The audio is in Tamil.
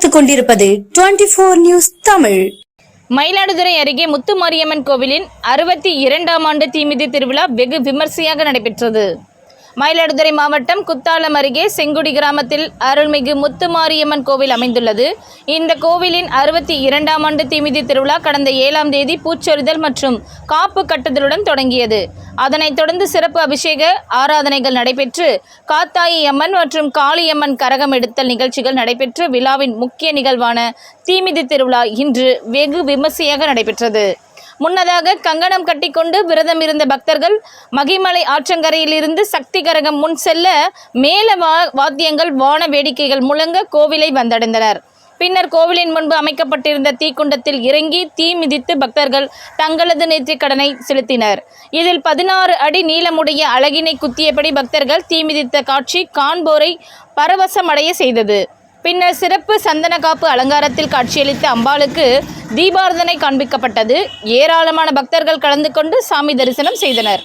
பார்த்துக் கொண்டிருப்பது 24 நியூஸ் தமிழ். மயிலாடுதுறை அருகே முத்துமாரியம்மன் கோவிலின் 62ஆம் ஆண்டு தீமிதி திருவிழா வெகு விமர்சையாக நடைபெற்றது. மயிலாடுதுறை மாவட்டம் குத்தாலம் அருகே செங்குடி கிராமத்தில் அருள்மிகு முத்துமாரியம்மன் கோவில் அமைந்துள்ளது. இந்த கோவிலின் 62ஆம் ஆண்டு தீமிதி திருவிழா கடந்த 7ஆம் தேதி பூச்சொரிதல் மற்றும் காப்பு கட்டுதலுடன் தொடங்கியது. அதனைத் தொடர்ந்து சிறப்பு அபிஷேக ஆராதனைகள் நடைபெற்று காத்தாயி அம்மன் மற்றும் காளியம்மன் கரகம் எடுத்தல் நிகழ்ச்சிகள் நடைபெற்று விழாவின் முக்கிய நிகழ்வான தீமிதி திருவிழா இன்று வெகு விமர்சையாக நடைபெற்றது. முன்னதாக கங்கணம் கட்டிக்கொண்டு விரதம் இருந்த பக்தர்கள் மகிமலை ஆற்றங்கரையிலிருந்து சக்தி கரகம் முன் செல்ல மேல வாத்தியங்கள் வான வேடிக்கைகள் முழங்க கோவிலை வந்தடைந்தனர். பின்னர் கோவிலின் முன்பு அமைக்கப்பட்டிருந்த தீக்குண்டத்தில் இறங்கி தீ மிதித்து பக்தர்கள் தங்களது நேர்த்திக்கடனை செலுத்தினர். இதில் 16 அடி நீளமுடைய அலகினை குத்தியபடி பக்தர்கள் தீ மிதித்த காட்சி காண்போரை பரவசமடைய செய்தது. பின்னர் சிறப்பு சந்தன காப்பு அலங்காரத்தில் காட்சியளித்த அம்பாளுக்கு தீபாரதனை காண்பிக்கப்பட்டது. ஏராளமான பக்தர்கள் கலந்து கொண்டு சாமி தரிசனம் செய்தனர்.